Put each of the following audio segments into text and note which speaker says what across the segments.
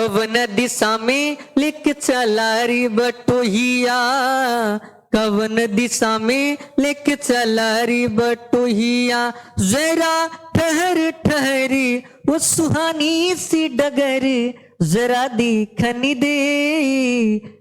Speaker 1: कवन दिशा में लेके चला री बटोहिया, कवन दिशा में लेके चला री बटोहिया, जरा ठहर ठहरी वो सुहानी सी डगर, जरा देखने दे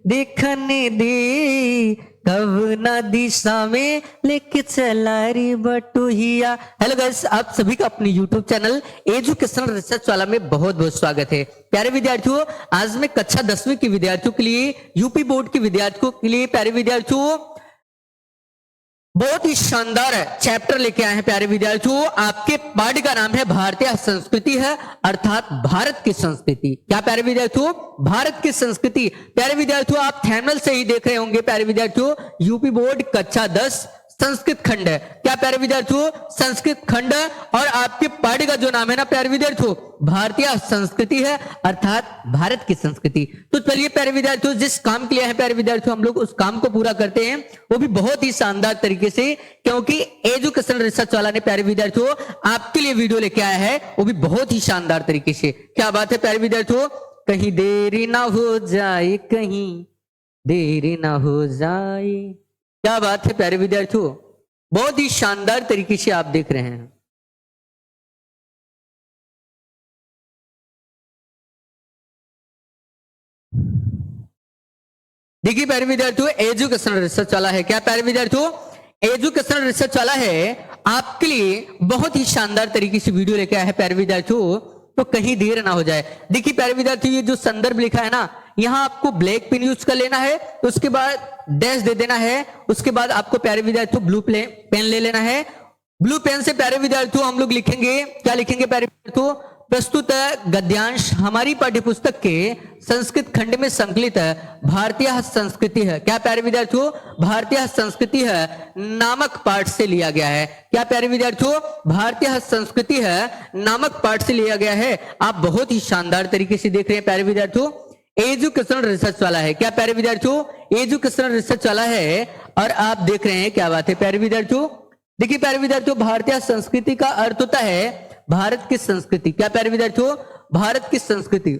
Speaker 1: देखने दे, कवना दिशा में लेके चला रे बटोहिया। हेलो गाइस, आप सभी का अपने YouTube चैनल एजुकेशनल रिसर्च वाला में बहुत बहुत स्वागत है। प्यारे विद्यार्थियों, आज मैं कक्षा 10वीं के विद्यार्थियों के लिए, यूपी बोर्ड के विद्यार्थियों के लिए प्यारे विद्यार्थियों बहुत ही शानदार चैप्टर लेके आए हैं। प्यारे विद्यार्थियों, आपके पाठ का नाम है भारतीय संस्कृति है, अर्थात भारत की संस्कृति। क्या प्यारे विद्यार्थियों, भारत की संस्कृति। प्यारे विद्यार्थियों, आप थंबनेल से ही देख रहे होंगे प्यारे विद्यार्थियों, यूपी बोर्ड कक्षा 10 संस्कृत खंड है। क्या प्यारे विद्यार्थियों, संस्कृत खंड, और आपके पाठ का जो नाम है ना प्यारे विद्यार्थियों, भारतीय संस्कृति है, अर्थात भारत की संस्कृति। तो चलिए प्यारे विद्यार्थियों, जिस काम के लिए है प्यारे विद्यार्थियों, हम लोग उस काम को पूरा करते हैं, वो भी बहुत ही शानदार तरीके से, क्योंकि एजुकेशनल रिसर्च वाला ने प्यारे विद्यार्थियों आपके लिए वीडियो लेके आया है, वो भी बहुत ही शानदार तरीके से। क्या बात है प्यारे विद्यार्थियों, कहीं देरी ना हो जाए, कहीं देरी ना हो जाए। क्या बात है प्यारे विद्यार्थियों, बहुत ही शानदार तरीके से आप देख रहे हैं। देखिए प्यारे विद्यार्थियों, एजुकेशनल रिसर्च वाला है। क्या प्यारे विद्यार्थियों, एजुकेशनल रिसर्च वाला है, आपके लिए बहुत ही शानदार तरीके से वीडियो लेके आया है प्यारे विद्यार्थियों, तो कहीं देर ना हो जाए। देखिए प्यारे विद्यार्थियों, ये जो संदर्भ लिखा है ना, यहां आपको ब्लैक पेन यूज कर लेना है, उसके बाद डैश दे देना है, उसके बाद आपको प्यारे विद्यार्थियों ब्लू पेन ले लेना है। ब्लू पेन से प्यारे विद्यार्थियों हम लोग लिखेंगे, क्या लिखेंगे प्यारे विद्यार्थियों, प्रस्तुत गद्यांश हमारी पाठ्यपुस्तक के संस्कृत खंड में संकलित भारतीय संस्कृति है। क्या प्यारे विद्यार्थियों, भारतीय संस्कृति है नामक पाठ से लिया गया है। क्या प्यारे विद्यार्थियों, भारतीय संस्कृति है नामक पाठ से लिया गया है। आप बहुत ही शानदार तरीके से देख रहे हैं प्यारे विद्यार्थियों, एजुकेशनल रिसर्च वाला है। क्या प्यारे विद्यार्थियों, एजुकेशनल रिसर्च वाला है, और आप देख रहे हैं। क्या बात है प्यारे विद्यार्थियों, देखिए प्यारे विद्यार्थियों, भारतीय संस्कृति का अर्थ होता है भारत की संस्कृति। क्या प्यारे विद्यार्थियों, भारत की संस्कृति।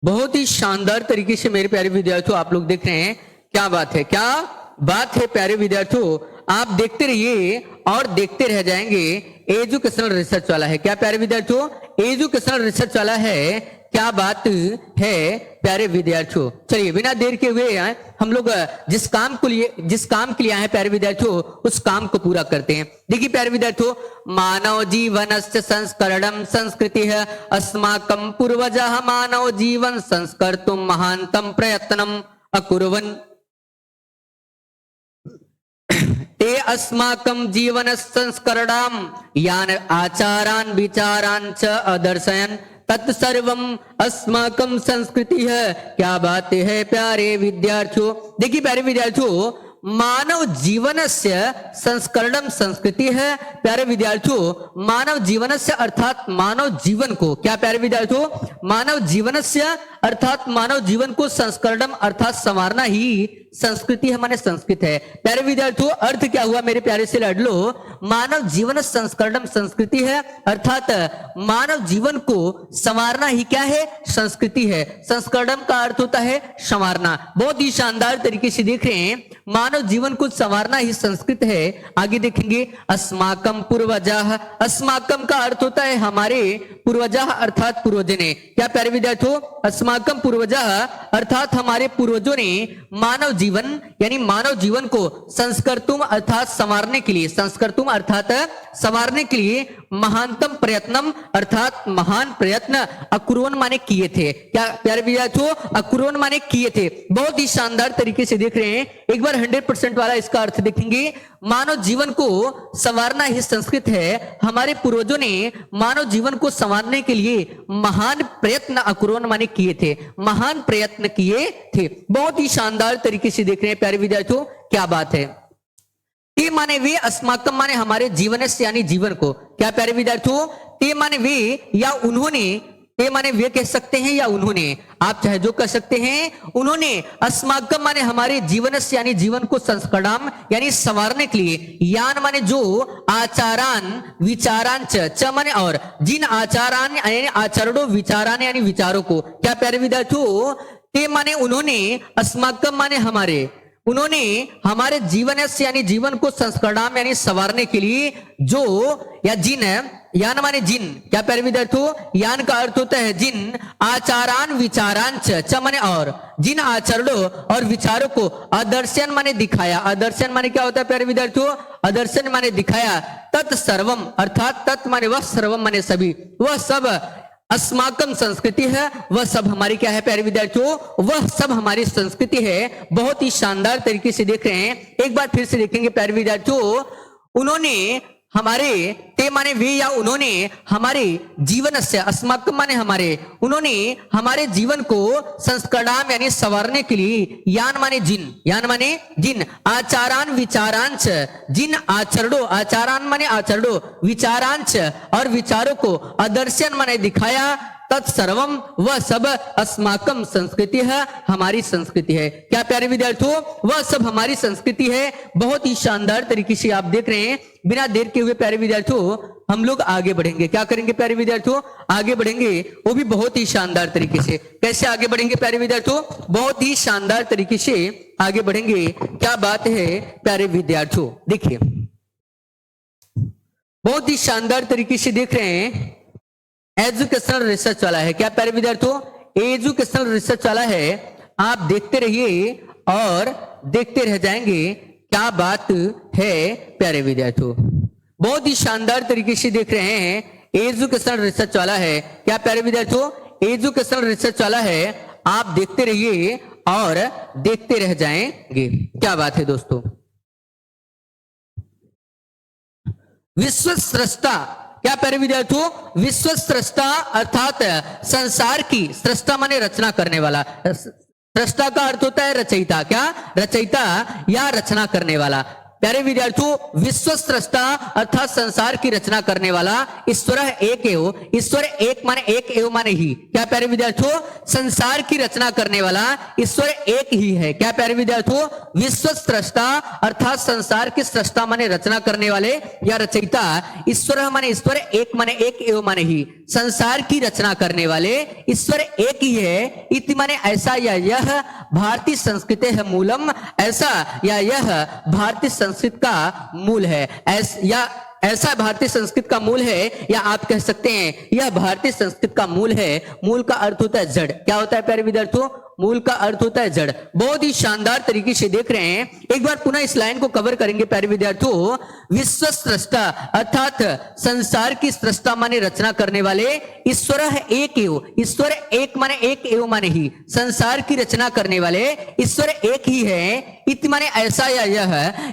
Speaker 1: बहुत ही शानदार तरीके से मेरे प्यारे विद्यार्थियों आप लोग देख रहे हैं। क्या बात है, क्या बात है प्यारे विद्यार्थियों, आप देखते रहिए और देखते रह जाएंगे। एजुकेशनल रिसर्च वाला है। क्या प्यारे विद्यार्थियों, एजुकेशनल रिसर्च वाला है। क्या बात है प्यारे विद्यार्थियों, चलिए बिना देर के हुए हम लोग जिस काम के लिए आए हैं प्यारे विद्यार्थियों, उस काम को पूरा करते हैं। देखिए प्यारे विद्यार्थियों, मानव जीवनस्य संस्करणम संस्कृति है, अस्माकं पूर्वजः मानव जीवन संस्कर्तुं महानतम प्रयत्नम अकुर्वन्, ते अस्माकं जीवन संस्करणाम यान आचारान विचारान च अदर्शयन तत्सर्वम अस्माकं संस्कृति है। क्या बात है प्यारे विद्यार्थियों, देखिए प्यारे विद्यार्थियों, मानव जीवनस्य संस्करणम संस्कृति है। प्यारे विद्यार्थियों, मानव जीवनस्य अर्थात मानव जीवन को, क्या प्यारे विद्यार्थियों, मानव जीवनस्य अर्थात मानव जीवन को संस्करणम अर्थात संवारना ही संस्कृति हमारे संस्कृत है। प्यारे विद्यार्थियों, अर्थ क्या हुआ मेरे प्यारे से लाडलो, मानव जीवन संस्करणम संस्कृति है, अर्थात मानव जीवन को संवारना ही क्या है, संस्कृति है। संस्करणम का अर्थ होता है संवारना। बहुत ही शानदार तरीके से देख रहे हैं, मानव जीवन को संवारना ही संस्कृत है। आगे देखेंगे, अस्माकं पूर्वजः, अस्माकं का अर्थ होता है हमारे, पूर्वजः अर्थात पूर्वजों ने। क्या प्यारे विद्यार्थियों, अस्माकं पूर्वजः अर्थात हमारे पूर्वजों ने मानव जीवन यानी मानव जीवन को संस्कर्तुम अर्थात संवारने के लिए, संस्कर्तुम अर्थात संवारने के लिए महानतम प्रयत्नम अर्थात महान प्रयत्न अकुर्वन् माने किए थे। क्या प्यारे विद्यार्थियों, अकुर्वन् माने किए थे। बहुत ही शानदार तरीके से देख रहे हैं। एक बार 100% वाला इसका अर्थ देखेंगे, मानव जीवन को संवारना ही संस्कृत है। हमारे पूर्वजों ने मानव जीवन को संवारने के लिए महान प्रयत्न अकुर्वन् माने किए थे, महान प्रयत्न किए थे। बहुत ही शानदार तरीके से देख रहे हैं प्यारे विद्यार्थियों, क्या बात है। ते माने वे, अस्माकं माने हमारे जीवन से यानी जीवन को। क्या प्यारे विद्यार्थियों, ते माने वे या उन्होंने, ते माने वे कह सकते हैं या उन्होंने, आप चाहे जो कह सकते हैं। उन्होंने अस्माकम माने हमारे जीवन से यानी जीवन को संस्करणम यानी संवारने के लिए, यान माने जो, आचारान विचारांच, च माने और, जिन आचारान यानी आचरणों, विचारान यानी विचारों को। क्या प्यारे विद्यार्थियों, ते माने उन्होंने, अस्माकम माने हमारे, उन्होंने हमारे जीवन से यानी जीवन को संस्करणम यानी संवारने के लिए जो, या जिन, यान माने जिन। क्या प्यारे विद्यार्थियों, यान का अर्थ होता है जिन, आचारान विचारांच, च माने और, जिन आचरणों और विचारों को, अदर्शन माने दिखाया। अदर्शन माने क्या होता है प्यारे विद्यार्थियों, अदर्शन माने दिखाया। तत्सर्वम अर्थात तत् माने वह, सर्वम माने सभी, वह सब अस्माकम संस्कृति है, वह सब हमारी क्या है प्यारे विद्यार्थियों, वह सब हमारी संस्कृति है। बहुत ही शानदार तरीके से देख रहे हैं, एक बार फिर से देखेंगे प्यारे विद्यार्थियों। उन्होंने हमारे, ते माने वे या उन्होंने हमारे जीवन से, अस्माकम माने हमारे, उन्होंने हमारे जीवन को संस्करणम यानी संवारने के लिए, यान माने जिन, यान माने जिन, आचारान विचारांच, जिन आचरणों, आचारान माने आचरणों, विचारांच और विचारों को, अदर्शन माने दिखाया। तत्सर्वम वह सब अस्माकम संस्कृति है, हमारी संस्कृति है। क्या प्यारे विद्यार्थियों, वह सब हमारी संस्कृति है। बहुत ही शानदार तरीके से आप देख रहे हैं। बिना देर के हुए प्यारे विद्यार्थियों हम लोग आगे बढ़ेंगे। क्या करेंगे प्यारे विद्यार्थियों, आगे बढ़ेंगे, वो भी बहुत ही शानदार तरीके से। कैसे आगे बढ़ेंगे प्यारे विद्यार्थियों, बहुत ही शानदार तरीके से आगे बढ़ेंगे। क्या बात है प्यारे विद्यार्थियों, देखिए बहुत ही शानदार तरीके से देख रहे हैं। एजुकेशनल रिसर्च वाला है। क्या प्यारे विद्यार्थियों, एजुकेशनल रिसर्च वाला है। आप देखते रहिए और देखते रह जाएंगे। क्या बात है प्यारे विद्यार्थियों, बहुत ही शानदार तरीके से देख रहे हैं। एजुकेशनल रिसर्च वाला है। क्या प्यारे विद्यार्थियों, एजुकेशनल रिसर्च वाला है। आप देखते रहिए और देखते रह जाएंगे। क्या बात है दोस्तों, विश्व सृष्टा। क्या प्यारे विद्यार्थियों, विश्व सृष्टा अर्थात संसार की, सृष्टा माने रचना करने वाला, सृष्टा का अर्थ होता है रचयिता। क्या, रचयिता या रचना करने वाला। प्यारे विद्यार्थियों, विश्व सृष्टा अर्थात संसार की रचना करने वाला, ईश्वर एक एव, ईश्वर एक माने एक एव माने ही। क्या प्यारे विद्यार्थियों, संसार की रचना करने वाला ईश्वर एक ही है। क्या प्यारे विद्यार्थियों, विश्व सृष्टा अर्थात संसार की सृष्टा माने रचना करने वाले या रचयिता, ईश्वर माने ईश्वर एक माने एक एव माने ही, संसार की रचना करने वाले ईश्वर एक ही है। इति माने ऐसा या यह भारतीय संस्कृति है मूलम, ऐसा या यह भारतीय संस्कृति का मूल है। ऐसा भारतीय संस्कृत का मूल है, या आप कह सकते हैं यह भारतीय संस्कृत का मूल है। मूल का अर्थ होता है जड़। क्या होता है प्यारे विद्यार्थियों, मूल का अर्थ होता है जड़। बहुत ही शानदार तरीके से देख रहे हैं। एक बार पुनः इस लाइन को कवर करेंगे प्यारे विद्यार्थियों। विश्व सृष्टा अर्थात संसार की सृष्टा माने रचना करने वाले ईश्वर एक एव, ईश्वर एक माने एक एव माने ही, संसार की रचना करने वाले ईश्वर एक ही है। इति माने ऐसा या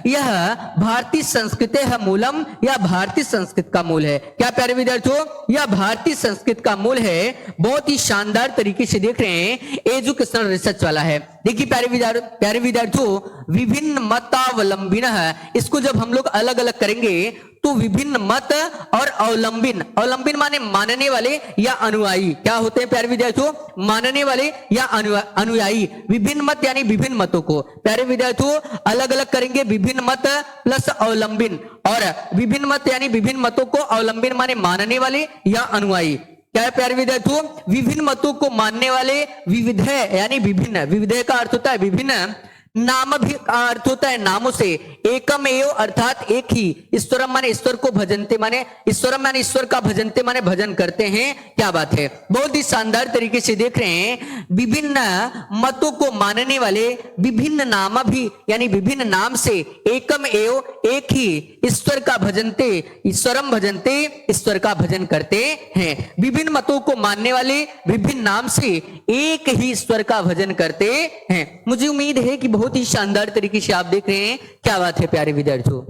Speaker 1: यह भारतीय संस्कृति है मूलम, या भारतीय संस्कृत का मूल है। क्या प्यारे विद्यार्थियों, यह भारतीय संस्कृत का मूल है। बहुत ही शानदार तरीके से देख रहे हैं। एजुकेशनल रिसर्च वाला है। देखिए प्यारे विद्यार्थियों, विभिन्न मतावलंबिन है। इसको जब हम लोग अलग अलग करेंगे तो विभिन्न मत और अवलंबिन, अवलंबिन माने मानने वाले या अनुयायी। क्या होते हैं प्यारे विद्यार्थियों, मानने वाले या अनुयायी। विभिन्न मत यानी विभिन्न मतों को प्यारे विद्यार्थियों अलग अलग करेंगे। विभिन्न मत प्लस अवलंबिन, और विभिन्न मत यानी विभिन्न मतों को, अवलंबिन माने मानने वाले या अनुयायी। क्या है प्यारे विद्यार्थियों, विभिन्न मतों को मानने वाले, विविधय यानी विभिन्न, विविधय का अर्थ होता है विभिन्न, नाम भी का अर्थ होता है नामों से, एकम एव अर्थात एक ही, ईश्वरम माने ईश्वर को भजनते माने ईश्वरम माने ईश्वर का भजनते माने भजन करते हैं। क्या बात है, बहुत ही शानदार तरीके से देख रहे हैं। विभिन्न मतों को मानने वाले, विभिन्न नाम भी यानी विभिन्न नाम से, एकम एव एक ही, ईश्वर का भजनते, ईश्वरम भजनते ईश्वर का भजन करते हैं। विभिन्न मतों को मानने वाले, विभिन्न नाम से एक ही ईश्वर का भजन करते हैं। मुझे उम्मीद है कि बहुत ही शानदार तरीके से आप देख रहे हैं। क्या बात है प्यारे विद्यार्थियों।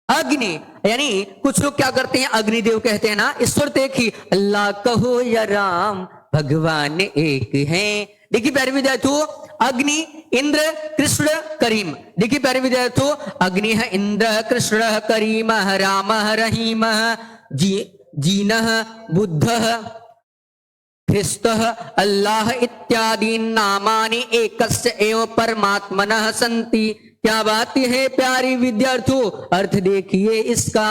Speaker 1: अग्नि यानी कुछ लोग क्या करते हैं, अग्निदेव कहते हैं ना, ईश्वर तो एक ही, अल्लाह कहो या राम भगवान एक हैं। देखिए प्यारे विद्यार्थियों, अग्नि, इंद्र, कृष्ण, करीम। देखिए प्यारे विद्यार्थियों, अग्नि है इंद्र, कृष्ण करीम, राम रहीम जी, जीनः बुद्धः ख्रिस्तः अल्लाह इत्यादि नामानि एकस्य एव परमात्मनः संति। क्या बात है प्यारी विद्यार्थियों, अर्थ देखिए इसका।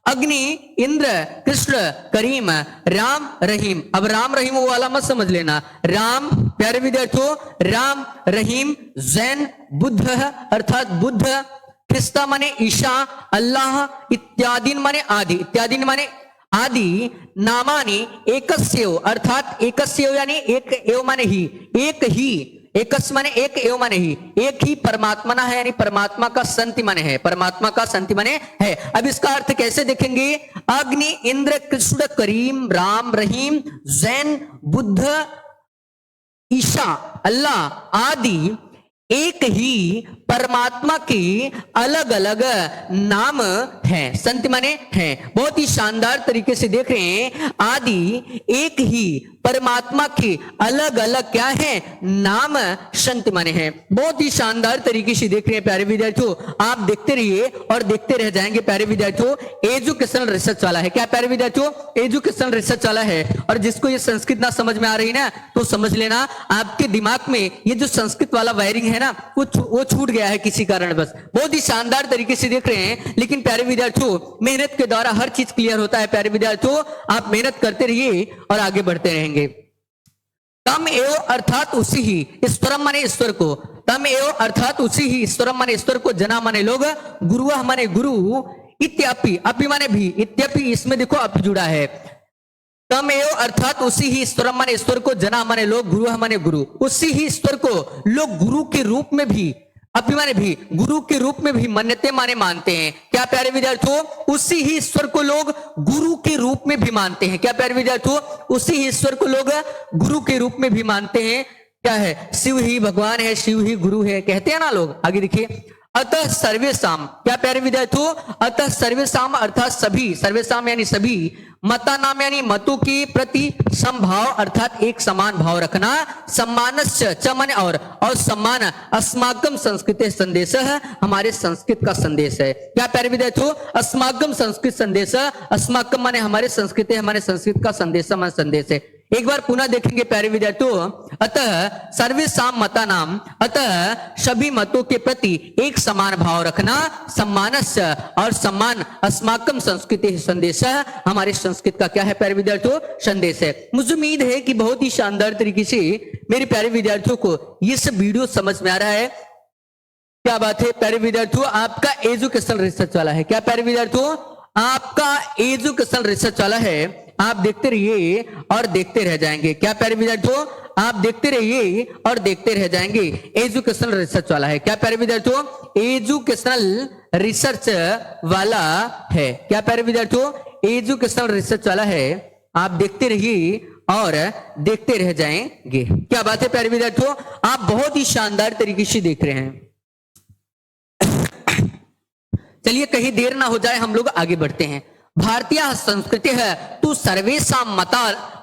Speaker 1: अग्नि, इंद्र, कृष्ण, करीम, राम, रहीम। अब राम रहीम वो वाला मत समझ लेना। राम, प्यारे विद्यार्थियों, राम, रहीम, जैन, बुद्ध अर्थात बुद्ध, ख्रिस्ता माने ईशा, अल्लाह, इत्यादि माने आदि, इत्यादि माने आदि, नामानी एकस्येव अर्थात एकस्येव यानी एक एव माने ही, एक ही, एकस माने एक एव माने ही, एक ही परमात्मा है यानी परमात्मा का संति माने है, परमात्मा का संति माने है। अब इसका अर्थ कैसे देखेंगे? अग्नि, इंद्र, कृष्ण, करीम, राम, रहीम, जैन, बुद्ध, ईशा, अल्लाह आदि एक ही परमात्मा की अलग अलग नाम है, संत माने हैं। बहुत ही शानदार तरीके से देख रहे हैं, आदि एक ही परमात्मा के अलग अलग क्या है नाम, संत माने हैं। बहुत ही शानदार तरीके से देख रहे हैं प्यारे विद्यार्थियों, आप देखते रहिए और देखते रह जाएंगे प्यारे विद्यार्थियों। एजुकेशनल रिसर्च वाला है, क्या प्यारे विद्यार्थियों? एजुकेशनल रिसर्च वाला है। और जिसको ये संस्कृत ना समझ में आ रही ना, तो समझ लेना आपके दिमाग में ये जो संस्कृत वाला वायरिंग है ना, वो छूट गया है किसी कारण बस। बहुत ही शानदार तरीके से देख रहे हैं, लेकिन प्यारे विद्यार्थियों मेहनत के द्वारा हर चीज क्लियर होता है प्यारे विद्यार्थियों। आप मेहनत करते रहिए और आगे बढ़ते रहेंगे। तम एव अर्थात उसी ही, ईश्वरम माने ईश्वर को, तम एव अर्थात उसी ही, ईश्वरम माने ईश्वर को, जना माने लोग, गुरु माने गुरु, इत्यपि, अपि माने भी, इत्यपि इसमें देखो अपि जुड़ा है। तम एव अर्थात उसी ही, ईश्वरम माने ईश्वर को, जना माने लोग, गुरु माने गुरु, उसी ही ईश्वर को लोग गुरु के रूप में भी, अपि माने भी, गुरु के रूप में भी मन्यते माने मानते हैं। क्या प्यारे विद्यार्थियों? उसी ही ईश्वर को लोग गुरु के रूप में भी मानते हैं। क्या प्यारे विद्यार्थियों? उसी ही ईश्वर को लोग गुरु के रूप में भी मानते हैं। क्या है? शिव ही भगवान है, शिव ही गुरु है, कहते हैं ना लोग। आगे देखिए, अतः सर्वेसाम, क्या प्यारे विद्यार्थियों? अतः सर्वेसाम अर्थात सभी, सर्वेसाम यानी सभी, मता नाम यानी मतों के प्रति समभाव अर्थात एक समान भाव रखना, सम्मानस्य च माने और सम्मान, अस्माकम संस्कृते संदेश, हमारे संस्कृत का संदेश है। क्या प्यारे विद्यार्थियों? अस्माकम संस्कृत संदेश, अस्माकम माने हमारे संस्कृति, हमारे संस्कृत का संदेश मान संदेश है। एक बार पुनः देखेंगे प्यारे विद्यार्थियों, अतः सर्वेसाम मता नाम, अतः सभी मतों के प्रति एक समान भाव रखना, सम्मानस्य और सम्मान, अस्माकम संस्कृति संदेश, हमारे संस्कृत का क्या है प्यारे विद्यार्थियों? संदेश है। मुझे उम्मीद है कि बहुत ही शानदार तरीके से मेरे प्यारे विद्यार्थियों को ये सब वीडियो समझ में आ रहा है। क्या बात है प्यारे विद्यार्थियों? आपका एजुकेशनल रिसर्च वाला है। क्या प्यारे विद्यार्थियों? आपका एजुकेशनल रिसर्च वाला है। आप देखते रहिए और देखते रह जाएंगे। क्या प्यारे विद्यार्थियों? आप देखते रहिए और देखते रह जाएंगे। एजुकेशनल रिसर्च वाला है। क्या प्यारे विद्यार्थियों? एजुकेशनल रिसर्च वाला है। क्या प्यारे विद्यार्थियों? एजुकेशनल रिसर्च वाला है। आप देखते रहिए और देखते रह जाएंगे। क्या बात है प्यारे विद्यार्थियों? आप बहुत ही शानदार तरीके से देख रहे हैं। चलिए कहीं देर ना हो जाए, हम लोग आगे बढ़ते हैं। भारतीय संस्कृति है तू सर्वेशा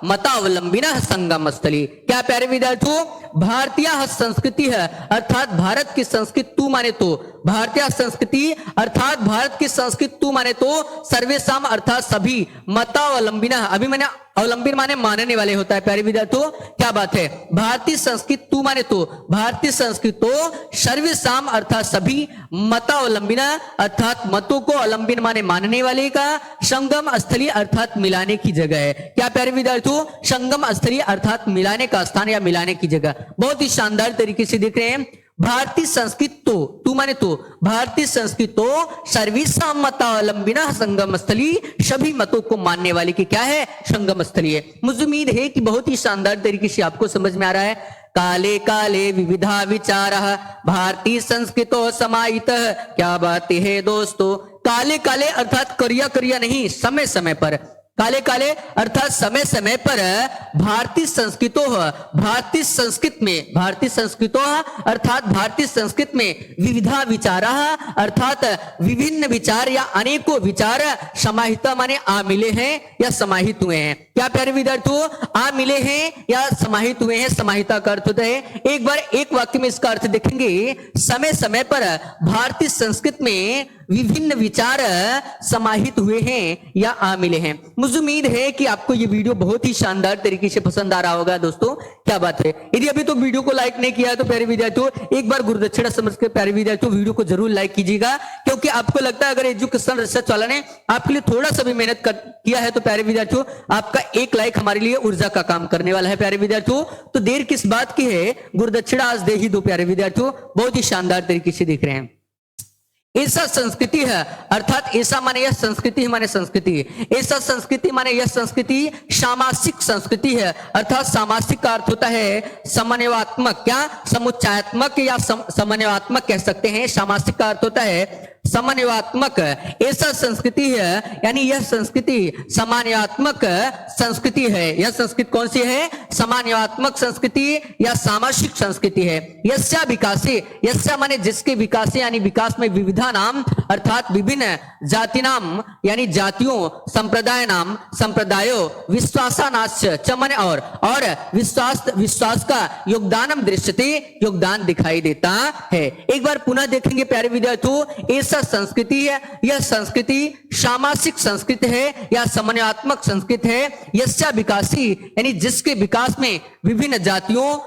Speaker 1: मतावलंबिन संगम स्थली। क्या प्यारे विद्यार्थियों? भारतीय संस्कृति है अर्थात भारत की संस्कृति तू माने तो, भारतीय संस्कृति अर्थात भारत की संस्कृति तू माने तो, सर्वेशम अर्थात सभी, मतावलंबिन, अभी मैंने अवलंबिन माने मानने वाले होता है प्यारे विद्यार्थियों। क्या बात है? भारतीय संस्कृति तू माने तो, भारतीय संस्कृति तो, सर्वेशम अर्थात सभी, मतावलंबिन अर्थात मतों को अवलंबिन माने मानने वाले का, संगम स्थली अर्थात मिलाने की जगह है। क्या प्यारे विद्यार्थियों? संगम स्थली अर्थात मिलाने का स्थान या मिलाने की जगह। बहुत ही शानदार तरीके से देख रहे हैं। भारतीय संस्कृत तो, तू माने तो, भारतीय संस्कृत तो सर्वेशम मतावलंबिना संगम स्थली, सभी मतों को मानने वाले की क्या है? संगम स्थली है। मुझे उम्मीद है कि बहुत ही शानदार तरीके से आपको समझ में आ रहा है। काले काले विविधा विचारः भारतीय संस्कृतो समाहितः। क्या बात है दोस्तों? काले काले अर्थात करिया करिया नहीं, समय समय पर, काले काले अर्थात समय समय पर भारतीय संस्कृतो, भारतीय संस्कृत में, भारतीय संस्कृतो अर्थात भारतीय संस्कृत में, विविधा विचार अर्थात विभिन्न विचार या अनेकों विचार, समाहिता माने आ मिले हैं या समाहित हुए हैं। क्या प्यारे विद्यार्थियों? आ मिले हैं या समाहित हुए हैं, समाहिता का अर्थ होता है। एक बार एक वाक्य में इसका अर्थ देखेंगे, समय समय पर भारतीय संस्कृत में विभिन्न विचार समाहित हुए हैं या आ मिले हैं। मुझे उम्मीद है कि आपको ये वीडियो बहुत ही शानदार तरीके से पसंद आ रहा होगा। दोस्तों क्या बात है, यदि अभी तो वीडियो को लाइक नहीं किया है तो प्यारे विद्यार्थियों एक बार गुरुदक्षिणा समझ के प्यारे विद्यार्थियों वीडियो को जरूर लाइक कीजिएगा, क्योंकि आपको लगता है अगर एजुकेशन रिसर्च वाला ने आपके लिए थोड़ा सा भी मेहनत किया है तो प्यारे विद्यार्थियों आपका एक लाइक हमारे लिए ऊर्जा का काम करने वाला है। प्यारे विद्यार्थियों तो देर किस बात की है, गुरुदक्षिणा आज दे ही दो प्यारे विद्यार्थियों, बहुत ही शानदार तरीके से देख रहे हैं। ऐसा संस्कृति है, अर्थात ऐसा माने यह संस्कृति माने संस्कृति, ऐसा संस्कृति माने यह संस्कृति सामासिक संस्कृति है, अर्थात सामासिक का अर्थ होता है समन्वयात्मक, क्या समुच्चयात्मक या समन्वयात्मक कह सकते हैं। सामासिक का अर्थ होता है समन्वयात्मक, ऐसा संस्कृति है, यानी यह संस्कृति समन्वयात्मक संस्कृति है। यह संस्कृति कौन सी है, समन्वयात्मक संस्कृति या सामासिक संस्कृति है। यस्या विकासे, यस्या माने जिसके विकासे यानी विकास में विविधा नाम अर्थात विभिन्न जाति नाम यानी जातियों, संप्रदाय नाम संप्रदायों, विश्वासानाश्च चमन और विश्वास का योगदानम दृश्यते, योगदान दिखाई देता है। एक बार पुनः देखेंगे प्यारे विद्यार्थियों, ऐसा संस्कृति है, यह संस्कृति सामासिक संस्कृति है या समन्वयात्मक संस्कृति है। यस्या विकासी यानी जिसके विकास में विभिन्न जातियों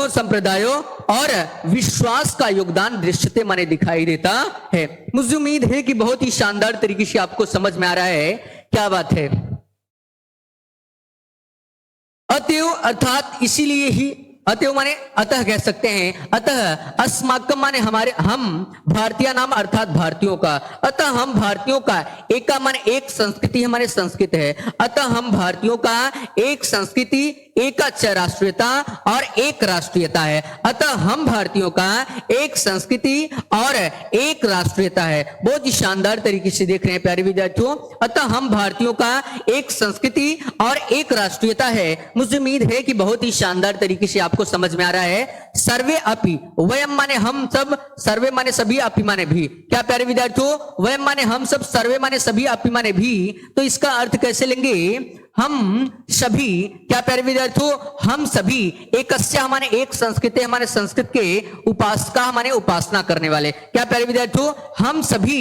Speaker 1: संप्रदायों और विश्वास का योगदान दृश्यते माने दिखाई देता है। मुझे उम्मीद है कि बहुत ही शानदार तरीके से आपको समझ में आ रहा है। क्या बात है, अतएव अर्थात इसीलिए ही, अतएव माने अतः कह सकते हैं, अतः अस्माकम माने हमारे, हम भारतीय नाम अर्थात भारतीयों का, अतः हम भारतीयों का, एका माने एक संस्कृति हमारे संस्कृत है, अतः हम भारतीयों का एक संस्कृति एकच राष्ट्रीयता और एक राष्ट्रीयता है। अतः हम भारतीयों का एक संस्कृति और एक राष्ट्रीयता है। बहुत ही शानदार तरीके से देख रहे हैं प्यारे विद्यार्थियों, अतः हम भारतीयों का एक संस्कृति और एक राष्ट्रीयता है। मुझे उम्मीद है कि बहुत ही शानदार तरीके से आपको समझ में आ रहा है। सर्वे अपि, वयम माने हम सब, सर्वे माने सभी, अपि माने भी, क्या प्यारे विद्यार्थियों, वयम माने हम सब, सर्वे माने सभी, अपि माने भी, तो इसका अर्थ कैसे लेंगे, हम सभी, क्या प्यारे विद्यार्थियों, हम सभी एकस्या माने एक संस्कृति हमारे संस्कृत के उपासका माने उपासना करने वाले, क्या प्यारे विद्यार्थियों, हम सभी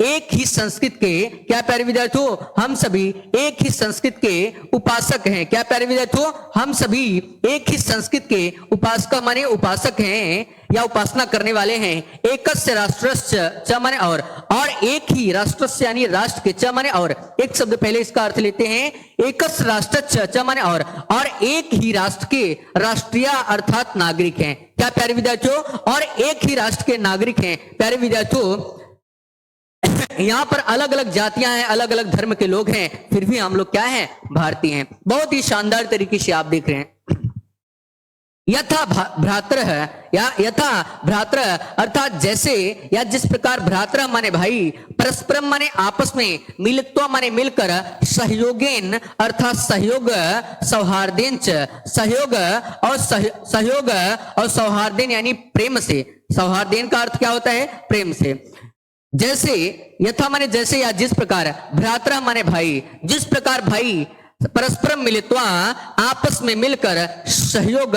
Speaker 1: एक ही संस्कृत के, क्या प्यारे विद्यार्थियों, हम सभी एक ही संस्कृत के उपासक हैं। क्या प्यारे विद्यार्थियों, हम सभी एक ही संस्कृत के उपासका माने उपासक हैं या उपासना करने वाले हैं। एकस्य राष्ट्रस्य च माने और एक ही राष्ट्रस्य यानी राष्ट्र के, च माने और, एक शब्द पहले इसका अर्थ लेते हैं, एकस राष्ट्रस्य च माने और एक ही राष्ट्र के राष्ट्रीय अर्थात नागरिक हैं। क्या प्यारे विद्यार्थियों, और एक ही राष्ट्र के नागरिक हैं। प्यारे विद्यार्थियों यहाँ पर अलग अलग जातियां हैं, अलग अलग धर्म के लोग हैं, फिर भी हम लोग क्या हैं, भारतीय हैं। बहुत ही शानदार तरीके से आप देख रहे हैं। यथा भ्रातृ है या यथा भ्रातृ अर्थात जैसे या जिस प्रकार, भ्रातृ माने भाई, परस्परम माने आपस में, मिलित्वा माने मिलकर, सहयोगेन अर्थात सहयोग, सौहार्देन सहयोग और सौहार्देन यानी प्रेम से। सौहार्देन का अर्थ क्या होता है, प्रेम से। जैसे, यथा माने जैसे या जिस प्रकार, भ्रातृ माने भाई, जिस प्रकार भाई परस्परम मिलित्वा आपस में मिलकर, सहयोग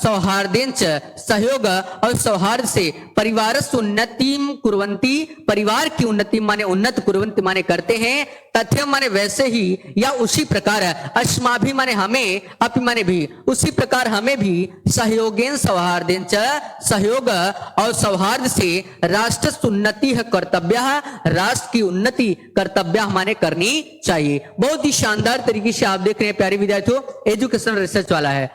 Speaker 1: सौहार्देंच सहयोग और सौहार्द से, परिवारस्य उन्नतिम कुर्वन्ति, परिवार की उन्नति माने उन्नत, कुर्वन्ति माने करते हैं, तथ्यम माने वैसे ही या उसी प्रकार, अस्माभि माने हमें, अपि माने भी, उसी प्रकार हमें भी, सहयोगेन सौहार्देंच सहयोग और सौहार्द से, राष्ट्र उन्नति है कर्तव्य, राष्ट्र की उन्नति कर्तव्य माने करनी चाहिए। बहुत ही शानदार तरीके से आप देख रहे हैं प्यारे विद्यार्थियों, एजुकेशन रिसर्च वाला है।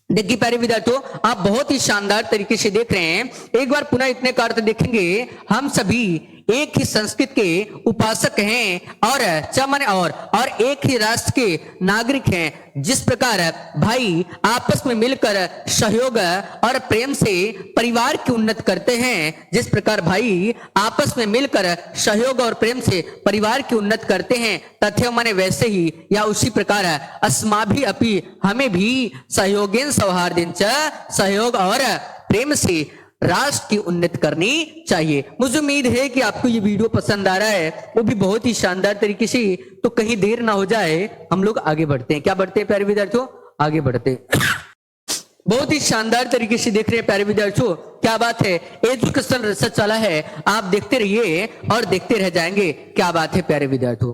Speaker 1: देखिए प्यारे विद्यार्थियों, आप बहुत ही शानदार तरीके से देख रहे हैं। एक बार पुनः इतने का अर्थ देखेंगे, हम सभी एक ही संस्कृत के उपासक हैं और चमन और एक ही राष्ट्र के नागरिक हैं। जिस प्रकार भाई आपस में मिलकर सहयोग और प्रेम से परिवार की उन्नति करते हैं, जिस प्रकार भाई आपस में मिलकर सहयोग और प्रेम से परिवार की उन्नति करते हैं, तथ्य माने वैसे ही या उसी प्रकार अस्माभि अपि हमें भी सहयोगेन सौहार्देन सहयोग और प्रेम से राष्ट्र की उन्नति करनी चाहिए। मुझे उम्मीद है कि आपको ये वीडियो पसंद आ रहा है, वो भी बहुत ही शानदार तरीके से। तो कहीं देर ना हो जाए, हम लोग आगे बढ़ते हैं। क्या बढ़ते हैं प्यारे विद्यार्थियों, आगे बढ़ते हैं। बहुत ही शानदार तरीके से देख रहे हैं प्यारे विद्यार्थियों, क्या बात है। एजुकेशन रिसर्च चला है, आप देखते रहिए और देखते रह जाएंगे। क्या बात है प्यारे विद्यार्थियों।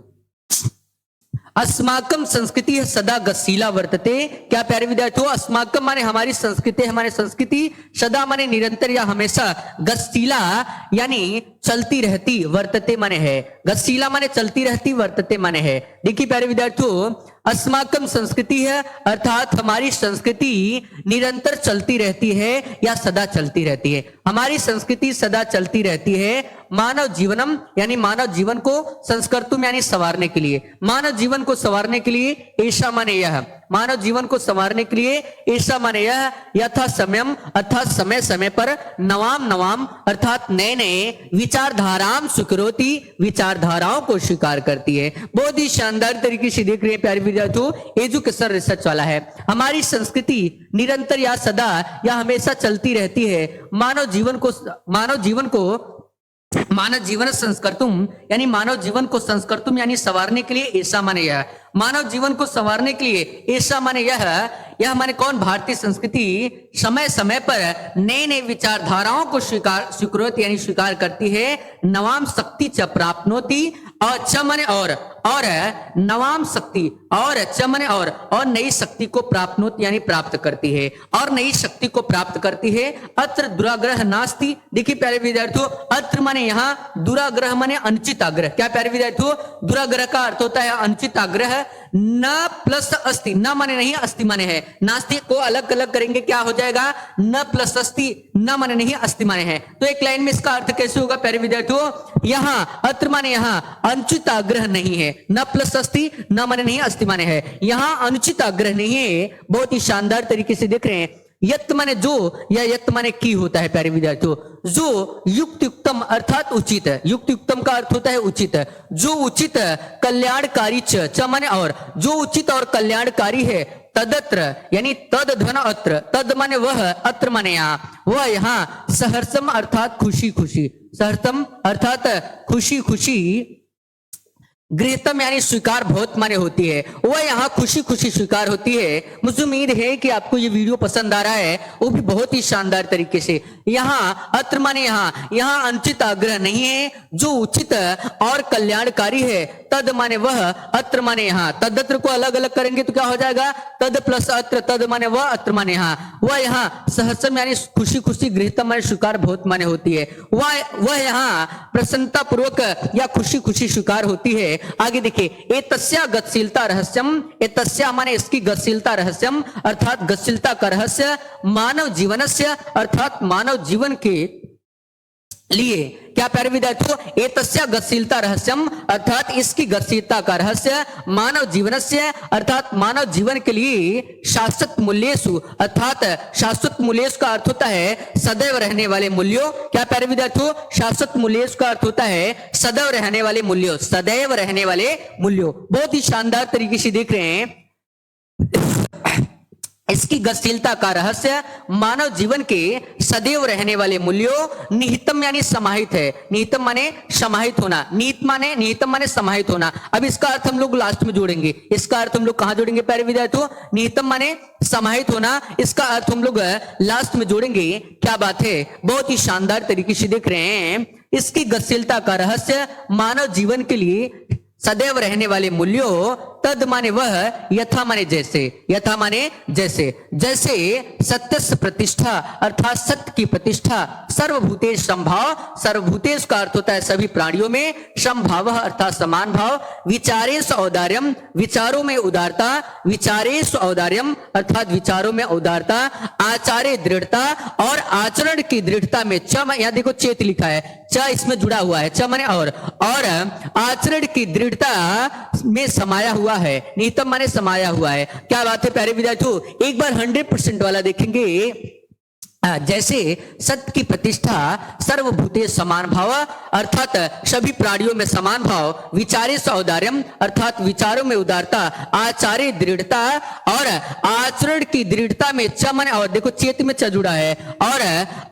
Speaker 1: अस्माकम संस्कृति है सदा गतिशीला वर्तते। क्या प्यारे विद्यार्थियों, अस्माकम माने हमारी संस्कृति, हमारी संस्कृति सदा माने निरंतर या हमेशा, गतिशीला यानी चलती रहती, वर्तते माने है, गतिशीला माने चलती रहती, वर्तते माने है। देखिए प्यारे विद्यार्थियों, अस्माकम संस्कृति है अर्थात हमारी संस्कृति निरंतर चलती रहती है या सदा चलती रहती है। हमारी संस्कृति सदा चलती रहती है। मानव जीवनम यानी मानव जीवन को संस्कर्तुम यानी संवारने के लिए, मानव जीवन को संवारने के लिए, ऐसा माने यह, मानव जीवन को संवारने के लिए ऐसा माने यह, यथा समयम अर्थात समय समय पर, नवाम नवाम अर्थात नए नए, विचारधाराम स्वीकरोति विचारधाराओं को स्वीकार करती है। बहुत ही शानदार तरीके से देख रहे हैं प्यारे विद्यार्थियों, एजुकेशन रिसर्च वाला है। हमारी संस्कृति निरंतर या सदा या हमेशा चलती रहती है। मानव जीवन संस्कर्तुम यानी मानव जीवन को संस्कर्तुम यानी संवारने के लिए ऐसा माने यह, मानव जीवन को संवारने के लिए ऐसा माने यह माने कौन, भारतीय संस्कृति समय समय पर नए नए विचारधाराओं को स्वीकृत यानी स्वीकार करती है। नवाम शक्ति च प्राप्नोति और च माने और नवाम शक्ति और च माने और नई शक्ति को प्राप्नोति यानी प्राप्त करती है, और नई शक्ति को प्राप्त करती है। अत्र दुराग्रह नास्ति। देखिए प्यारे विद्यार्थियों, अत्र माने यहाँ, दुराग्रह माने अनुचित आग्रह। क्या प्यारे विद्यार्थियों, दुराग्रह का अर्थ होता है अनुचित आग्रह। न प्लस अस्ति, न माने नहीं, अस्ति माने है। नास्ति को अलग अलग करेंगे क्या हो जाएगा, न प्लस अस्ति, न माने नहीं, अस्ति माने है। तो एक लाइन में इसका अर्थ कैसे होगा प्यारे विद्यार्थियों, यहाँ अत्र माने यहाँ अनुचित आग्रह नहीं है, न प्लस अस्ति, न माने नहीं, अस्ति माने है। यहाँ अनुचित आग्रह नहीं है। बहुत ही शानदार तरीके से देख रहे हैं। यत् माने जो या यत् माने की होता है प्यारे विद्यार्थियों, जो युक्त युक्तम अर्थात उचित है। युक्त युक्तम का अर्थ होता है उचित, जो उचित कल्याणकारी च माने और, जो उचित और कल्याणकारी है। तदत्र यानी तद धन अत्र, तद माने वह, अत्र माने यहाँ, वह यहाँ सहर्षम अर्थात खुशी खुशी, सहर्षम अर्थात खुशी खुशी, गृहतम यानी स्वीकार बहुत माने होती है, वह यहाँ खुशी खुशी स्वीकार होती है। मुझे उम्मीद है कि आपको ये वीडियो पसंद आ रहा है, वो भी बहुत ही शानदार तरीके से। यहाँ अत्र माने यहाँ अनुचित आग्रह नहीं है, जो उचित और कल्याणकारी है। तद माने वह, अत्र माने यहाँ, तदत्र को अलग अलग करेंगे तो क्या हो जाएगा, तद प्लस अत्र, तद माने वह, अत्र माने यहाँ, वह यहाँ सहर्षम यानी खुशी खुशी, गृहतम माने स्वीकार बहुत माने होती है। वह यहाँ प्रसन्नता पूर्वक या खुशी खुशी स्वीकार होती है। आगे देखिए, एतस्या गतिशीलता रहस्यम, एतस्या माने इसकी गतिशीलता रहस्यम अर्थात गतिशीलता का रहस्य, मानव जीवनस्य अर्थात मानव जीवन के लिए। क्या प्यारे विद्यार्थियों, एतस्या गतिशीलता रहस्यम अर्थात इसकी गतिशीलता का रहस्य, मानव जीवनस्य अर्थात मानव जीवन के लिए, शाश्वत मूल्येषु अर्थात शाश्वत मूल्येषु का अर्थ होता है सदैव रहने वाले मूल्यों। क्या प्यारे विद्यार्थियों, शाश्वत मूल्येषु का अर्थ होता है सदैव रहने वाले मूल्यों, सदैव रहने वाले मूल्यों। बहुत ही शानदार तरीके से देख रहे हैं। इसकी गतिशीलता का रहस्य मानव जीवन के सदैव रहने वाले मूल्यों, निहितम यानी समाहित है, निहितम माने समाहित होना, निहितम माने समाहित होना। अब इसका अर्थ हम लोग लास्ट में जोड़ेंगे। इसका अर्थ हम लोग कहां जोड़ेंगे प्यारे विद्यार्थियों, निहितम माने समाहित होना, इसका अर्थ हम लोग लास्ट में जोड़ेंगे। क्या बात है, बहुत ही शानदार तरीके से देख रहे हैं। इसकी गतिशीलता का रहस्य मानव जीवन के लिए सदैव रहने वाले मूल्यों, तद माने वह, यथा माने जैसे, यथा माने जैसे, जैसे सत्य प्रतिष्ठा अर्थात सत्य की प्रतिष्ठा, सर्वभूतेश समभाव, सर्वभूतेश का अर्थ होता है सभी प्राणियों में, समभाव अर्थात समान भाव, विचारेश औदार्यम विचारों में उदारता, विचारेश औदार्यम अर्थात विचारों में उदारता, आचार्य दृढ़ता और आचरण की दृढ़ता में, च यहाँ देखो चेत लिखा है, च इसमें जुड़ा हुआ है, च माने और आचरण की दृढ़ता में समाया हुआ है, निहितम माने समाया हुआ है। क्या बात है प्यारे विद्यार्थियों, एक बार 100% वाला देखेंगे। जैसे सत्य की प्रतिष्ठा, सर्वभूते समान भाव अर्थात सभी प्राणियों में समान भाव, विचारे सौदार्यम अर्थात विचारों में उदारता, आचार्य दृढ़ता और आचरण की दृढ़ता में च माने और देखो चेत में च जुड़ा है और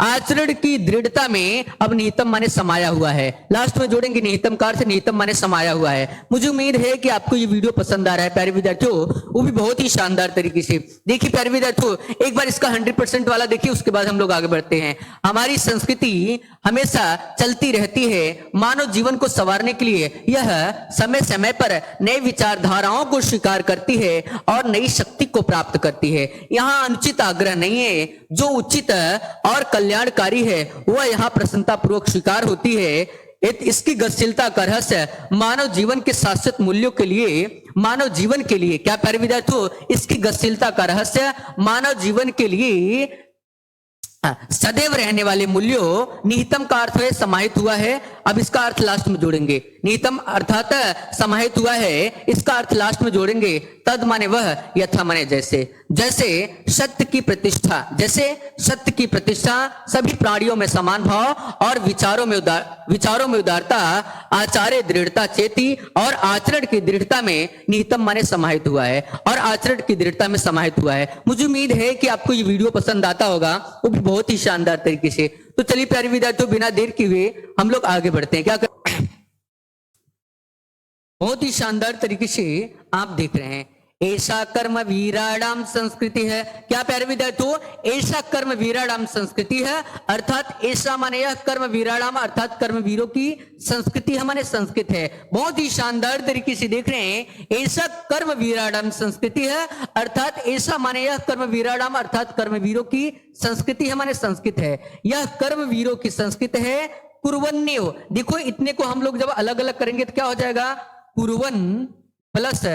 Speaker 1: आचरण की दृढ़ता में अब निहितम माने समाया हुआ है। लास्ट में जोड़ेंगे निहितम का अर्थ निहितम माने समाया हुआ है। मुझे उम्मीद है कि आपको ये वीडियो पसंद आ रहा है प्यारे विद्यार्थियों, वो भी बहुत ही शानदार तरीके से। देखिए प्यारे विद्यार्थियों, एक बार इसका 100% वाला देखिए, उसके बाद हम लोग आगे बढ़ते हैं। हमारी संस्कृति हमेशा चलती रहती है। मानव जीवन को संवारने के लिए यह समय समय पर नई विचारधाराओं को स्वीकार करती है और नई शक्ति को प्राप्त करती है। यहाँ अनुचित आग्रह नहीं है, जो उचित और कल्याणकारी है वह यहाँ प्रसन्नता पूर्वक स्वीकार होती है। इसकी गतिशीलता का रहस्य मानव जीवन के शाश्वत मूल्यों के लिए, मानव जीवन के लिए क्या प्यारे विद्यार्थियों, इसकी गतिशीलता का रहस्य मानव जीवन के लिए सदैव रहने वाले मूल्यों, निहितम का अर्थ है समाहित हुआ है। अब इसका अर्थ लास्ट में जोड़ेंगे, निहितम अर्थात समाहित हुआ है, इसका अर्थ लास्ट में जोड़ेंगे। तद माने वह, यथा माने जैसे। जैसे सत्य की प्रतिष्ठा, जैसे सत्य की प्रतिष्ठा, सभी प्राणियों में समान भाव और विचारों में उदारता, आचार्य दृढ़ता चेती और आचरण की दृढ़ता में निहितम माने समाहित हुआ है और आचरण की दृढ़ता में समाहित हुआ है। मुझे उम्मीद है कि आपको ये वीडियो पसंद आता होगा, वो भी बहुत ही शानदार तरीके से। तो चलिए प्यारे विद्यार्थियों, बिना देर किए हम लोग आगे बढ़ते हैं। क्या बहुत ही शानदार तरीके से आप देख रहे हैं, ऐसा कर्म वीराणाम संस्कृति है। क्या प्यारे विद्यार्थियों, ऐसा कर्म वीराणाम संस्कृति है अर्थात ऐसा माने यह कर्म वीराणाम अर्थात कर्मवीरों की संस्कृति हमारे संस्कृत है। बहुत ही शानदार तरीके से देख रहे हैं, ऐसा कर्म वीराणाम संस्कृति है अर्थात ऐसा माने यह कर्म वीराणाम अर्थात कर्मवीरों की संस्कृति हमारे संस्कृत है। यह कर्मवीरों की संस्कृत है। कुर्वन्यो, देखो इतने को हम लोग जब अलग अलग करेंगे तो क्या हो जाएगा, कुर्वन प्लस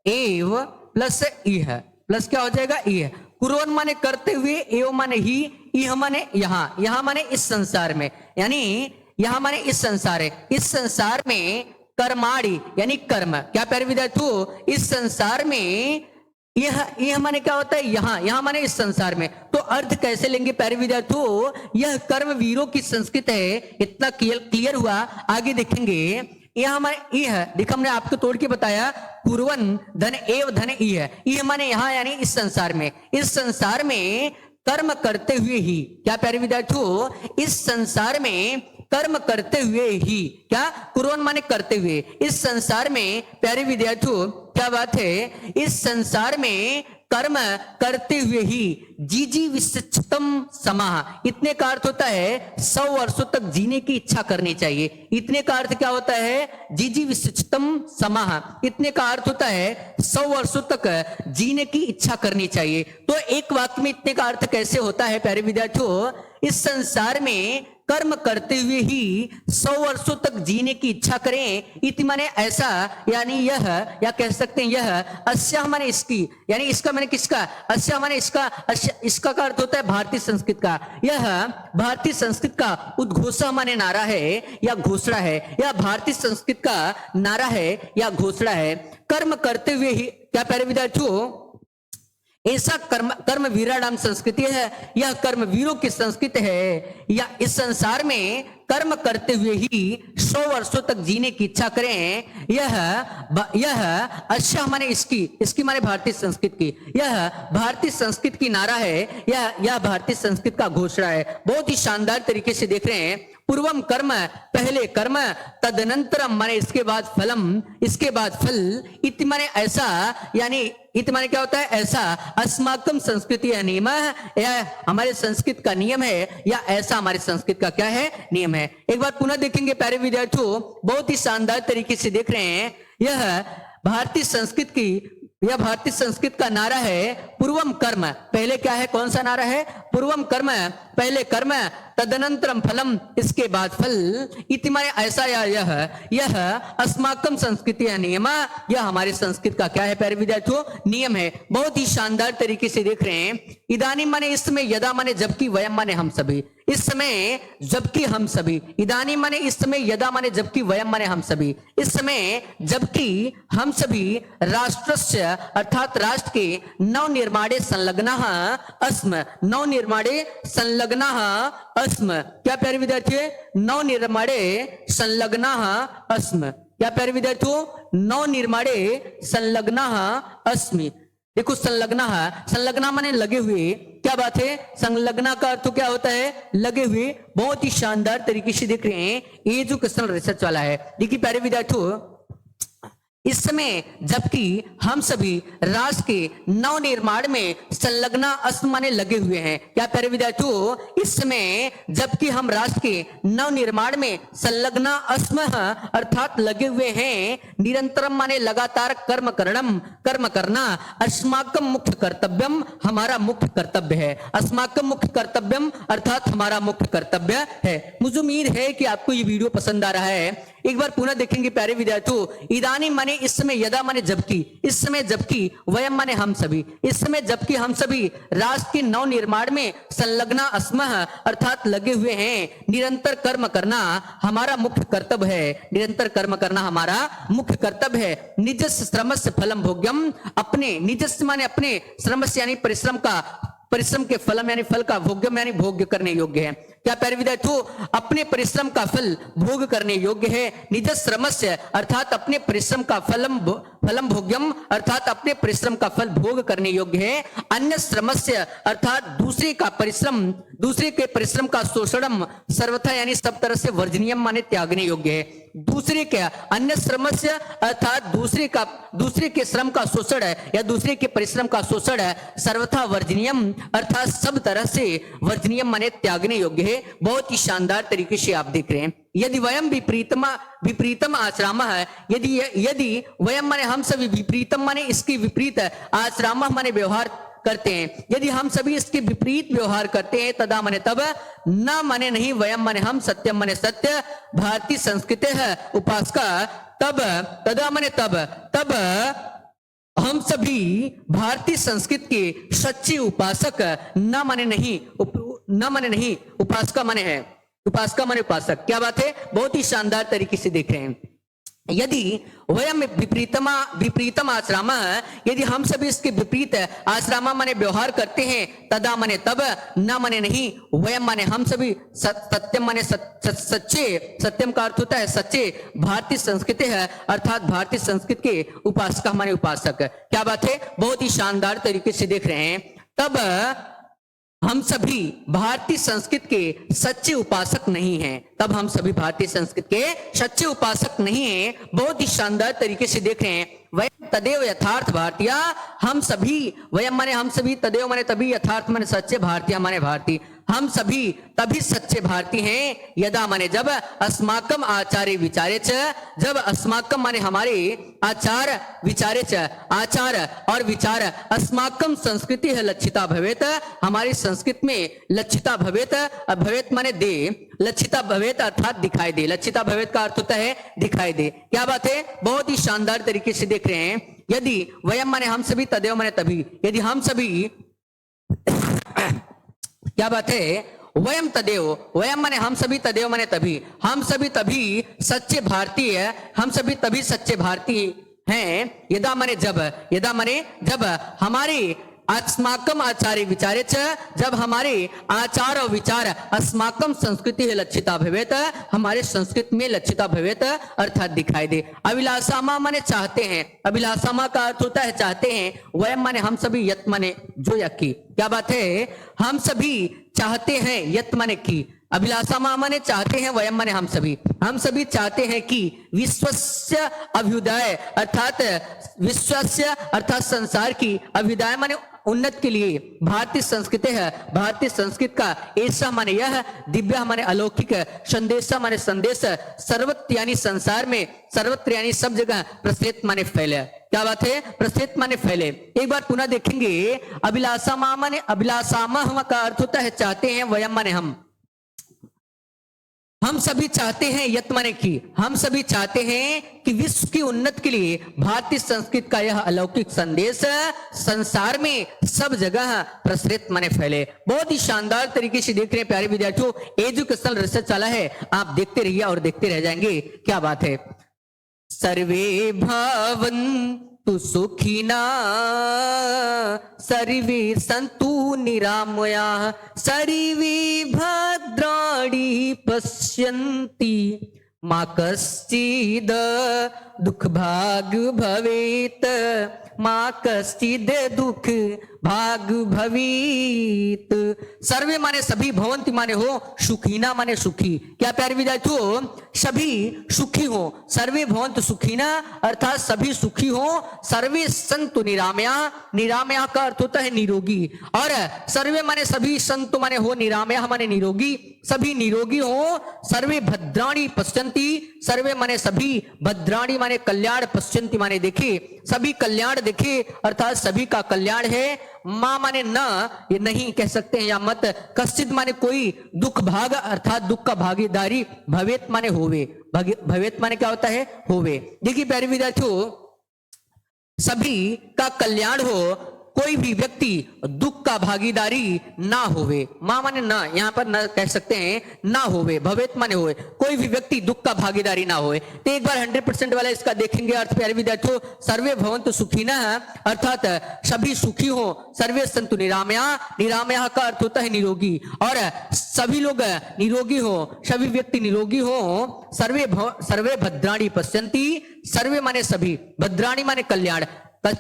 Speaker 1: एव प्लस इह प्लस क्या हो जाएगा, इह। कुर्वन माने करते हुए, एव माने ही, इह माने यहाँ, यहाँ माने इस संसार में, यानी यहाँ माने इस संसार है। इस संसार में कर्माणि यानी कर्म। क्या प्यारे विद्यार्थियों, इस संसार में यह माने क्या होता है, यहाँ माने इस संसार में। तो अर्थ कैसे लेंगे प्यारे विद्यार्थियों, यह कर्म वीरों की संस्कृत है। इतना क्लियर हुआ, आगे देखेंगे। यह माने इह, देखो हमने आपको तोड़ के बताया, पूर्वन धन एव धन इह माने यहाँ यानी इस संसार में। इस संसार में कर्म करते हुए ही, क्या प्यारे विद्यार्थियों, इस संसार में कर्म करते हुए ही, क्या कुर्वन् माने करते हुए, इस संसार में प्यारे विद्यार्थियों क्या बात है, इस संसार में कर्म करते हुए ही जीजी विशिष्टतम समाह, इतने का अर्थ होता है 100 वर्षों तक जीने की इच्छा करनी चाहिए। इतने का अर्थ क्या होता है, जीजी विशिष्टतम समाह, इतने का अर्थ होता है 100 वर्षों तक जीने की इच्छा करनी चाहिए। तो एक वाक्य में इतने का अर्थ कैसे होता है प्यारे विद्यार्थियों, इस संसार में कर्म करते हुए ही 100 वर्षों तक जीने की इच्छा करें। इति माने ऐसा, यानी यह, या कह सकते हैं यह, अस्या माने इसकी, यानी इसका माने किसका, अस्या माने इसका, इसका का अर्थ होता है भारतीय संस्कृत का। यह भारतीय संस्कृत का उद्घोषणा माने नारा है या घोषणा है, यह भारतीय संस्कृत का नारा है या घोषणा है। कर्म करते हुए ही, क्या प्यारे विद्यार्थियों, ऐसा कर्म वीराणाम संस्कृति है, यह कर्म वीरों की संस्कृति है। या इस संसार में कर्म करते हुए ही 100 वर्षों तक जीने की इच्छा करें। यह अच्छा माने इसकी माने भारतीय संस्कृत की, यह भारतीय संस्कृत की नारा है, यह भारतीय संस्कृत का घोषणा है। बहुत ही शानदार तरीके से देख रहे हैं। पूर्वम कर्म, पहले कर्म, तदनंतरम माने इसके बाद फलम, इसके बाद फल, इति माने ऐसा, यानी इति माने क्या होता है, ऐसा। अस्माकम संस्कृति है नियम, यह हमारे संस्कृत का नियम है, या ऐसा हमारे संस्कृत का क्या है, नियम है। एक बार पुनः देखेंगे प्यारे विद्यार्थियों, बहुत ही शानदार तरीके से देख रहे हैं। यह भारतीय संस्कृत की, यह भारतीय संस्कृत का नारा है। पूर्वम कर्म, पहले क्या है, कौन सा नारा है, पूर्वम कर्म, पहले कर्म, तदनंतरम फलम, इसके बाद फल। इति माने ऐसा या यह अस्माकम संस्कृति है नियम, यह हमारे संस्कृत का क्या है प्यारे विद्यार्थियों, नियम है। बहुत ही शानदार तरीके से देख रहे हैं। इदानी माने इस समय, यदा माने जबकि, वयम माने हम सभी, इस समय जबकि हम सभी, इदानी माने इस समय, यदा माने जबकि, वयम माने हम सभी, इस समय जबकि हम सभी राष्ट्रस्य अर्थात राष्ट्र के नवनिर्माणे संलग्नः अस्म, नवनिर्माणे संलग्नः अस्म। क्या प्यारे विद्यार्थियों, नवनिर्माणे संलग्नः अस्म। क्या प्यारे विद्यार्थियों, नवनिर्माणे संलग्नः अस्मि। देखो संलग्ना, संलग्ना माने लगे हुए, क्या बात है, संलग्ना का अर्थ क्या होता है, लगे हुए। बहुत ही शानदार तरीके से देख रहे हैं, ये जो क्वेश्चन रिसर्च वाला है। देखिए प्यारे विद्यार्थियों, इस समय जबकि हम सभी राष्ट्र के नवनिर्माण में संलग्ना अस्म माने लगे हुए हैं। क्या प्यारे विद्यार्थियों, इस समय जबकि हम राष्ट्र के नवनिर्माण में संलग्ना अस्म अर्थात लगे हुए हैं। निरंतरम माने लगातार, कर्म करणम कर्म करना, अस्माकम मुख्य कर्तव्यम हमारा मुख्य कर्तव्य है। अस्माकम मुख्य कर्तव्यम अर्थात हमारा मुख्य कर्तव्य है। मुझे उम्मीद है कि आपको ये वीडियो पसंद आ रहा है। एक बार पुनः देखेंगे प्यारे विद्यार्थियों, इदानी माने इस समय, यदा माने जबकि, इस समय जबकि, वयम माने हम सभी, इस समय जबकि हम सभी राष्ट्र के नव निर्माण में संलग्ना अस्मः अर्थात लगे हुए हैं। निरंतर कर्म करना हमारा मुख्य कर्तव्य है, निरंतर कर्म करना हमारा मुख्य कर्तव्य है। निजस्य श्रमस्य फलम भोग्यम, अपने निजस्य माने अपने, श्रमस्य यानी परिश्रम का, परिश्रम के फलम यानी फल का, भोग्यम यानी भोग्य करने योग्य है। क्या प्यारे विद्यार्थियों, अपने परिश्रम का फल भोग करने योग्य है। निज श्रमस्य अर्थात अपने परिश्रम का फलम भोग्यम अर्थात अपने परिश्रम का फल भोग करने योग्य है। अन्य श्रमस्य अर्थात दूसरे का परिश्रम, दूसरे के परिश्रम का शोषणम सर्वथा यानी सब तरह से वर्जनीयम माने त्यागने योग्य है। दूसरे के, अन्य श्रमस्य अर्थात दूसरे के श्रम का शोषण है या दूसरे के परिश्रम का शोषण है। सर्वथा वर्जनीयम अर्थात सब तरह से वर्जनीयम माने त्यागने योग्य है। बहुत ही शानदार तरीके से आप देख रहे हैं। यदि वयम विपरीतम आचराम है, यदि वयम माने हम सभी, विपरीतम माने इसके विपरीत, आचराम माने व्यवहार करते हैं, यदि हम सभी इसके विपरीत व्यवहार करते हैं, तदा माने तब, न माने नहीं, वयम माने हम, सत्यम माने सत्य, भारतीय संस्कृति है उपासका, तब, तदा माने तब हम सभी भारतीय संस्कृत के सच्चे उपासक, न माने नहीं, उपासका माने है, उपासका माने उपासक। क्या बात है, बहुत ही शानदार तरीके से देख रहे हैं। यदि वयम विपरीतम आचराम, यदि हम सभी इसके विपरीत आचरामा माने व्यवहार करते हैं, तदा माने तब, न माने नहीं, वयम माने हम सभी, सत्यम माने सच्चे, सत्यम का अर्थ होता है सच्चे, भारतीय संस्कृति है अर्थात भारतीय संस्कृत के उपासका माने उपासक। क्या बात है, बहुत ही शानदार तरीके से देख रहे हैं। तब हम सभी भारतीय संस्कृत के सच्चे उपासक नहीं हैं, तब हम सभी भारतीय संस्कृत के सच्चे उपासक नहीं हैं। बहुत ही शानदार तरीके से देख रहे हैं। वयम तदेव यथार्थ भारतीय, हम सभी, वयम माने हम सभी, तदेव माने तभी, यथार्थ माने सच्चे, भारतीय माने भारतीय, हम सभी तभी सच्चे भारतीय हैं। यदा माने जब, अस्माकम आचार्य विचारे च, जब अस्माकम माने हमारे, आचार विचारे च, आचार और विचार, अस्माकम संस्कृति है लक्षिता भवेत, हमारी संस्कृत में लक्षिता भवेत, भवेत माने दे, लक्षिता भवेत अर्थात दिखाई दे, लक्षिता भवेत का अर्थ होता है दिखाई दे। क्या बात है, बहुत ही शानदार तरीके से देख रहे हैं। यदि वयम माने हम सभी, तदेव माने तभी, यदि हम सभी क्या बात है, वयम तदेव, वयम माने हम सभी, तदेव माने तभी, हम सभी तभी सच्चे भारतीय, हम सभी तभी सच्चे भारतीय हैं। यदा माने जब, यदा माने जब हमारे अस्माकम आचार्य विचारे च, जब हमारे आचार और विचार, अस्माकम संस्कृति है लक्षिता भवेत, हमारे संस्कृत में लक्षिता भवेत अर्थात दिखाई दे। अभिलाषामा माने चाहते हैं, अभिलाषामा का अर्थ होता है चाहते हैं। वयम माने हम सभी, यत माने जो या की। क्या बात है, हम सभी चाहते हैं, यत माने की, अभिलाषा माने चाहते हैं, वयम माने हम सभी चाहते हैं कि विश्वस्य अभ्युदय अर्थात विश्वस्य अर्थात संसार की, अभ्युदय माने उन्नत के लिए, भारतीय संस्कृति है, भारतीय संस्कृत का ऐसा माने यह, दिव्य माने अलौकिक, संदेश माने संदेश, सर्वत्र यानी संसार में, सर्वत्र यानी सब जगह, प्रसिद्ध माने फैले। क्या बात है, प्रसिद्ध माने फैले। एक बार पुनः देखेंगे, अभिलाषा माने, अभिलाषा का अर्थ होता है चाहते हैं, वयम माने हम, हम सभी चाहते हैं, यत माने की, हम सभी चाहते हैं कि विश्व की उन्नति के लिए भारतीय संस्कृति का यह अलौकिक संदेश संसार में सब जगह प्रसरित माने फैले। बहुत ही शानदार तरीके से देख रहे हैं प्यारे विद्यार्थियों, एजुकेशनल रिसर्च वाला है, आप देखते रहिए और देखते रह जाएंगे। क्या बात है। सर्वे भवन्तु सुखिना सर्वे सन्तु निरामयाः सर्वे भद्राणि पश्यन्ति मा कश्चिद् दुःखभाग् भवेत् मा कश्चिद् दुःख भाग भवीत। सर्वे माने सभी, भवंती माने हो, सुखीना माने सुखी। क्या प्यारे विद्यार्थियों, सभी सुखी हो, सर्वे भवंत सुखीना अर्थात सभी सुखी हो, सर्वे संतु निरामया, निरामया का अर्थ होता है निरोगी, और सर्वे माने सभी, संतु माने हो, निरामया माने निरोगी, सभी निरोगी हो, सर्वे भद्राणी पश्यन्ति, सर्वे माने सभी, भद्राणी माने कल्याण, पश्यन्ति माने देखे, सभी कल्याण देखे अर्थात सभी का कल्याण है। मां माने न, ये नहीं कह सकते हैं या मत, कश्चित माने कोई, दुख भाग अर्थात दुख का भागीदारी, भवेत माने होवे, भवेत माने क्या होता है, होवे। देखिए प्यारे विद्यार्थियों, सभी का कल्याण हो, कोई भी व्यक्ति दुख का भागीदारी ना होवे, मां माने ना, यहां पर ना कह सकते हैं ना होवे, भवेत माने होवे, कोई भी व्यक्ति दुख का भागीदारी ना होवे। तो एक बार 100% वाला इसका देखेंगे अर्थ प्यारे विद्यार्थियों, सर्वे भवन्तु सुखिनः अर्थात सभी सुखी हो, सर्वे सन्तु निरामया, निरामया का अर्थ होता है निरोगी, और सभी लोग निरोगी हो, सभी व्यक्ति निरोगी हो, सर्वे भद्राणी पश्यन्ति, सर्वे माने सभी, भद्राणी माने कल्याण,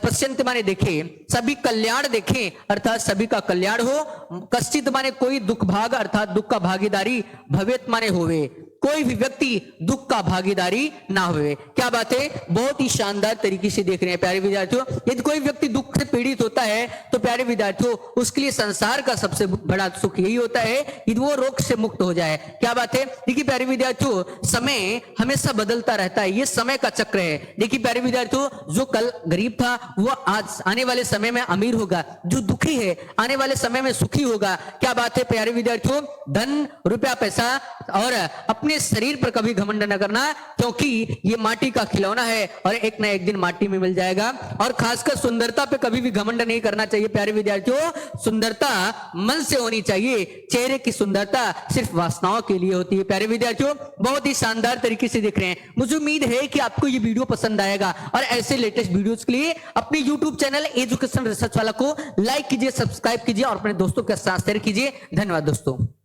Speaker 1: पश्यन्ति माने देखे, सभी कल्याण देखें अर्थात सभी का कल्याण हो, कश्चित माने कोई, दुख भाग अर्थात दुख का भागीदारी, भवेत माने होवे, कोई भी व्यक्ति दुख का भागीदारी ना हुए। क्या बात है, बहुत ही शानदार तरीके से देख रहे हैं प्यारे विद्यार्थियों। यदि कोई व्यक्ति दुख से पीड़ित होता है तो प्यारे विद्यार्थियों उसके लिए संसार का सबसे बड़ा सुख यही होता है कि वो रोग से मुक्त हो जाए। क्या बात है। देखिए प्यारे विद्यार्थियों, समय हमेशा बदलता रहता है, ये समय का चक्र है। देखिए प्यारे विद्यार्थियों, जो कल गरीब था वो आज आने वाले समय में अमीर होगा, जो दुखी है आने वाले समय में सुखी होगा। क्या बात है प्यारे विद्यार्थियों, धन रुपया पैसा और अपने शरीर पर कभी घमंड न करना, क्योंकि ये माटी का खिलौना है और एक ना एक दिन माटी में मिल जाएगा। और खासकर सुंदरता पे कभी भी घमंड नहीं करना चाहिए प्यारे विद्यार्थियों। सुंदरता मन से होनी चाहिए, चेहरे की सुंदरता सिर्फ वासनाओं के लिए होती है। प्यारे विद्यार्थियों, बहुत ही शानदार तरीके से देख रहे हैं। मुझे उम्मीद है कि आपको ये वीडियो पसंद आएगा और ऐसे लेटेस्ट वीडियोस के लिए अपने YouTube चैनल एजुकेशन रिसर्च वाला को लाइक कीजिए, सब्सक्राइब कीजिए और अपने दोस्तों के साथ शेयर कीजिए। धन्यवाद दोस्तों।